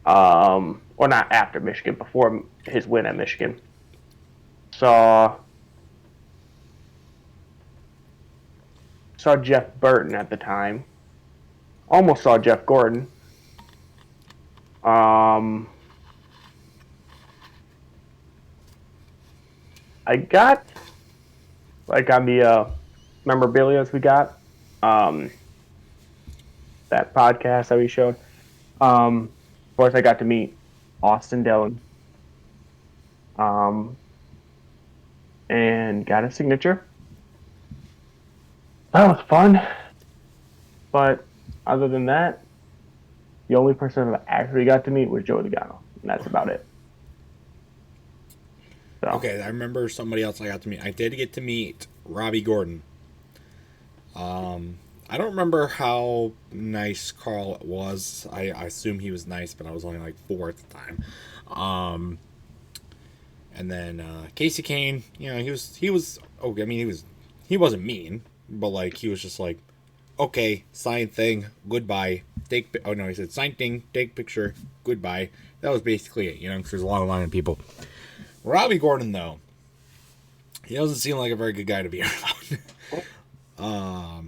Or not after Michigan, before his win at Michigan. Saw Jeff Burton at the time. Almost saw Jeff Gordon. Um, I got like on the memorabilia we got um, that podcast that we showed. Of course, I got to meet Austin Dillon and got a signature. That was fun. But other than that, the only person I actually got to meet was Joe Logano, and that's about it. So, Okay, I remember somebody else I got to meet. I did get to meet Robbie Gordon. I don't remember how nice Carl was. I assume he was nice, but I was only like 4 at the time. Um, and then Casey Kane, he was okay. I mean, he wasn't mean, but like he was just like, okay, sign thing, goodbye. Oh no, he said sign thing, take picture, goodbye. That was basically it, because there's a long line of people. Robbie Gordon though, he doesn't seem like a very good guy to be around.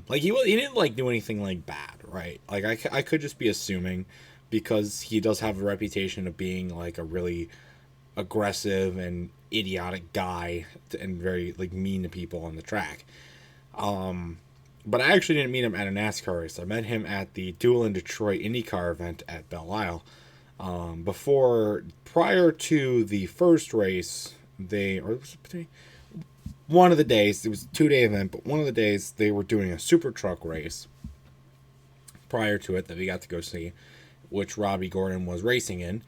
Like he didn't like do anything like bad, right? Like I could just be assuming because he does have a reputation of being like a really aggressive and idiotic guy and very like mean to people on the track. But I actually didn't meet him at a NASCAR race. I met him at the Duel in Detroit IndyCar event at Belle Isle. Prior to the first race, one of the days, it was a 2-day event, but one of the days they were doing a super truck race prior to it that we got to go see, which Robbie Gordon was racing in.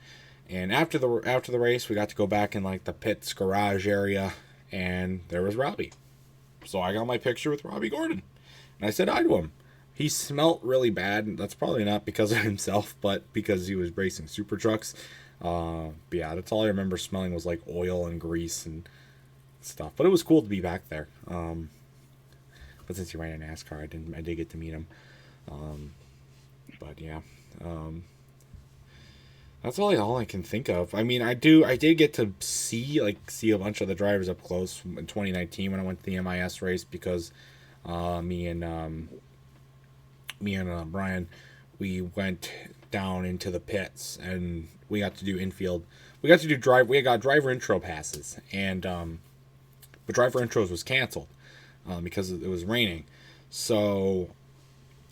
And after the race, we got to go back in like the pits garage area, and there was Robbie. So I got my picture with Robbie Gordon, and I said hi to him. He smelt really bad. That's probably not because of himself, but because he was racing super trucks. But yeah, that's all I remember smelling was like oil and grease and stuff. But it was cool to be back there. But since he ran in NASCAR, I did get to meet him. But yeah, that's all I can think of. I mean, I did get to see a bunch of the drivers up close in 2019 when I went to the MIS race because me and Brian, we went down into the pits and we got to do infield. We got driver intro passes, and but driver intros was canceled because it was raining. So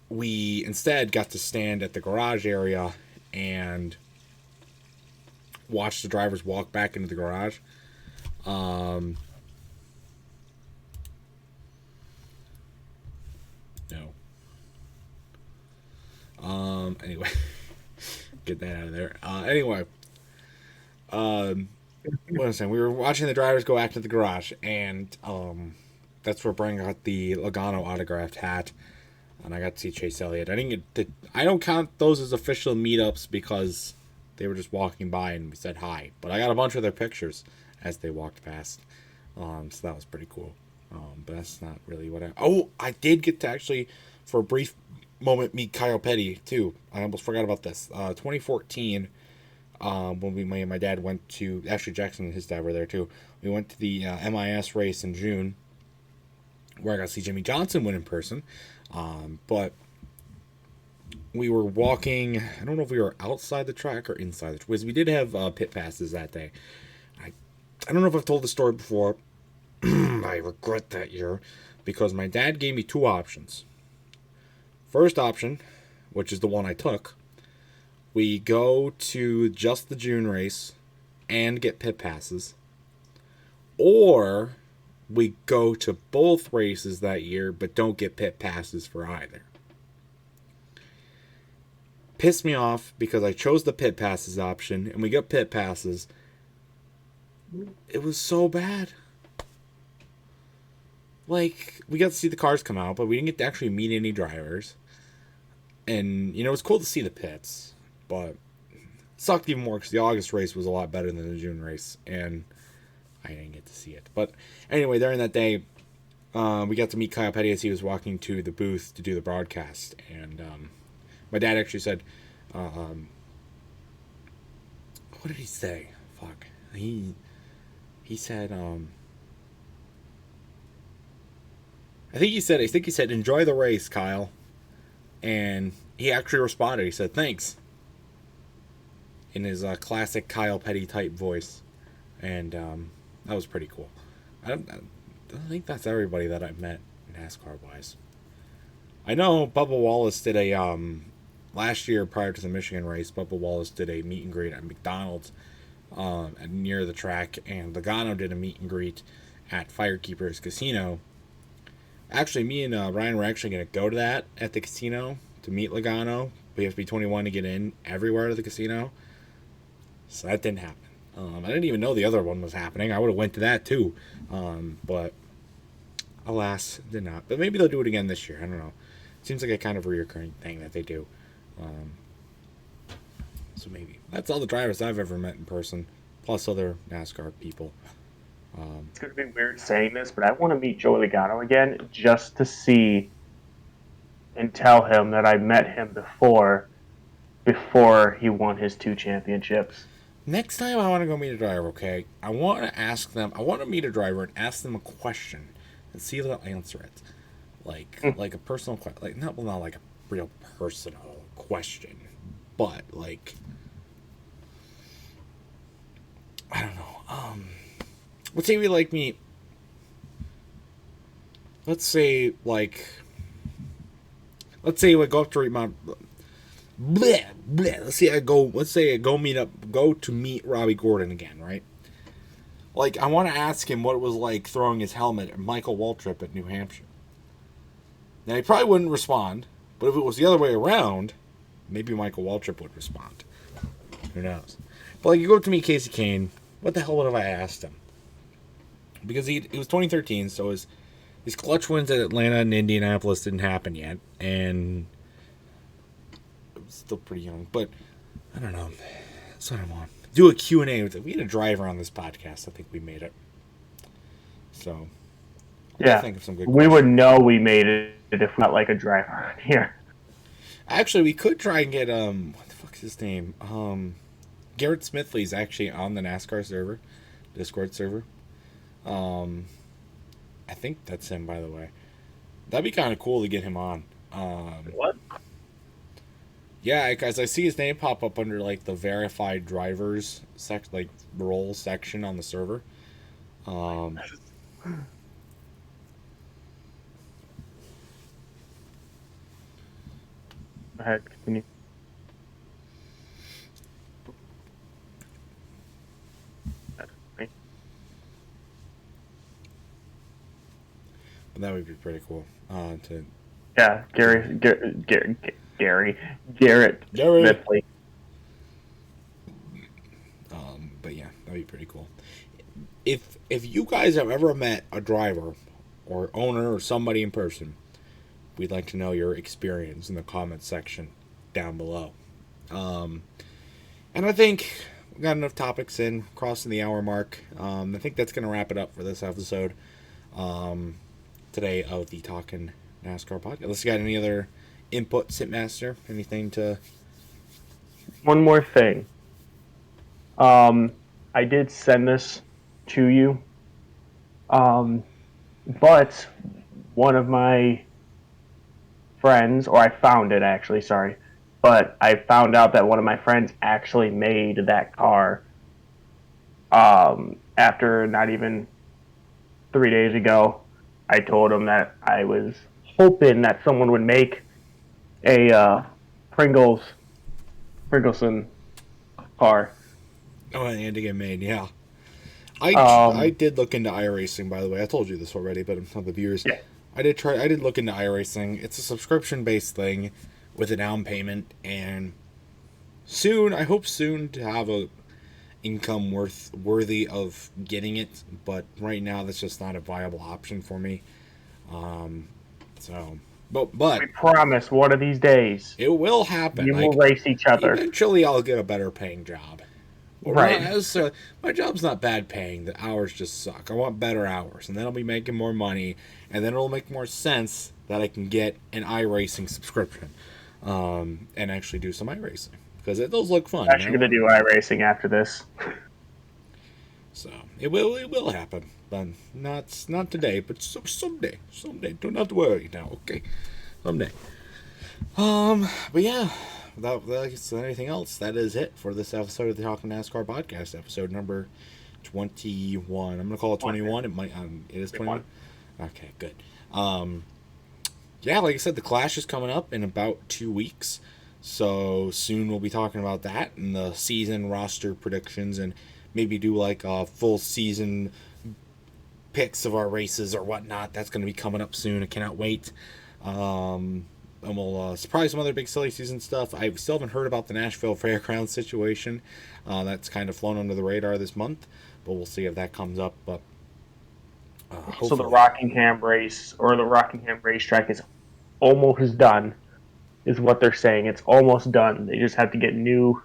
we instead got to stand at the garage area and watch the drivers walk back into the garage. No. Anyway, get that out of there. Anyway, what was I saying? We were watching the drivers go back to the garage, and that's where Brian got the Logano autographed hat. and I got to see Chase Elliott. I don't count those as official meetups because they were just walking by and we said hi. But I got a bunch of their pictures as they walked past. So that was pretty cool. But that's not really what I did get to actually, for a brief moment, meet Kyle Petty too. I almost forgot about this. 2014, when me and my dad went to, actually Jackson and his dad were there too. We went to the MIS race in June, where I got to see Jimmy Johnson win in person. But we were walking. I don't know if we were outside the track or inside the track, because we did have pit passes that day. I don't know if I've told the story before. I regret that year because my dad gave me two options. First option, which is the one I took, we go to just the June race and get pit passes, or we go to both races that year but don't get pit passes for either. Pissed me off because I chose the pit passes option and we got pit passes. It was so bad. Like, we got to see the cars come out, but we didn't get to actually meet any drivers. And, it was cool to see the pits, but it sucked even more because the August race was a lot better than the June race, and I didn't get to see it. But anyway, during that day, we got to meet Kyle Petty as he was walking to the booth to do the broadcast. And my dad actually said, what did he say? Fuck. He said, I think he said, enjoy the race, Kyle. And he actually responded. He said, thanks. In his classic Kyle Petty type voice. And that was pretty cool. I don't think that's everybody that I've met NASCAR-wise. I know Bubba Wallace did a, last year prior to the Michigan race, Bubba Wallace did a meet and greet at McDonald's near the track. And Logano did a meet and greet at Firekeepers Casino. Actually, me and Ryan were actually going to go to that at the casino to meet Logano. But you have to be 21 to get in everywhere to the casino. So that didn't happen. I didn't even know the other one was happening. I would have went to that too. But alas, did not. But maybe they'll do it again this year. I don't know. Seems like a kind of reoccurring thing that they do. So maybe. That's all the drivers I've ever met in person. Plus other NASCAR people. It's going to be weird saying this, but I want to meet Joey Logano again just to see and tell him that I met him before he won his 2 championships. Next time I want to go meet a driver, okay? I want to meet a driver and ask them a question and see if they'll answer it. Like a personal question. Like, not like a real personal question, but like, I don't know. Let's say we meet. Let's say we go up to Mount. Bleh, bleh. Let's say I go to meet Robbie Gordon again, right? Like, I want to ask him what it was like throwing his helmet at Michael Waltrip at New Hampshire. Now, he probably wouldn't respond, but if it was the other way around, maybe Michael Waltrip would respond. Who knows? But you go up to meet Casey Kane. What the hell would have I asked him? Because it was 2013, so his clutch wins at Atlanta and Indianapolis didn't happen yet, and it was still pretty young. But I don't know. That's what I want. Do a Q&A. We had a driver on this podcast. I think we made it. So yeah, think of some good we would know we made it if not like a driver here. Actually, we could try and get what the fuck's his name? Garrett Smithley's actually on the NASCAR server, Discord server. I think that's him, by the way. That'd be kind of cool to get him on. What? Yeah, because I see his name pop up under the verified drivers role section on the server. Go ahead, continue. That would be pretty cool. Yeah, Garrett Smithley. But yeah, that'd be pretty cool. If you guys have ever met a driver or owner or somebody in person, we'd like to know your experience in the comments section down below. And I think we got enough topics in, crossing the hour mark. I think that's going to wrap it up for this episode today of the Talking NASCAR podcast. Unless you got any other input, Sitmaster? Anything to... One more thing. I did send this to you. But one of my friends, or I found it actually, sorry. But I found out that one of my friends actually made that car after not even 3 days ago. I told him that I was hoping that someone would make a Pringleson car. Oh, and had to get made, yeah. I did look into iRacing, by the way. I told you this already, but I'm not the viewers. Yeah. I did look into iRacing. It's a subscription-based thing with a down payment, and I hope soon to have a income worthy of getting it, but right now that's just not a viable option for me. But We promise one of these days it will happen. you will race each other. Eventually, I'll get a better paying job. Right. My job's not bad paying. The hours just suck. I want better hours, and then I'll be making more money, and then it'll make more sense that I can get an iRacing subscription, and actually do some iRacing because those look fun. I'm actually going to do iRacing after this. So it will happen, but not today, but someday. Do not worry now, okay? Someday. But yeah. Without anything else, that is it for this episode of the Talking NASCAR podcast, episode number 21. I'm gonna call it 21. It is 21. Okay, good. Yeah, like I said, the Clash is coming up in about 2 weeks, so soon we'll be talking about that and the season roster predictions, and maybe do like a full season picks of our races or whatnot. That's gonna be coming up soon. I cannot wait. And we'll surprise some other big silly season stuff. I still haven't heard about the Nashville Fairgrounds situation. That's kind of flown under the radar this month, but we'll see if that comes up. But so the Rockingham race, or the Rockingham racetrack, is almost done, is what they're saying. It's almost done. They just have to get new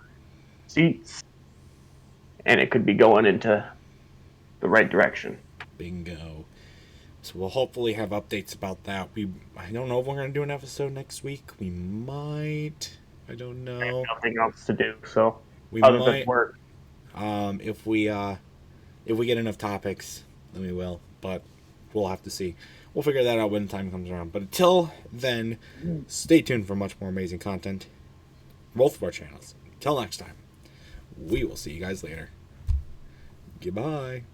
seats, and it could be going into the right direction. Bingo. So we'll hopefully have updates about that. I don't know if we're going to do an episode next week. We might. I don't know. I have nothing else to do, so we other might than work. If we get enough topics, then we will. But we'll have to see. We'll figure that out when time comes around. But until then, stay tuned for much more amazing content. Both of our channels. Until next time, we will see you guys later. Goodbye.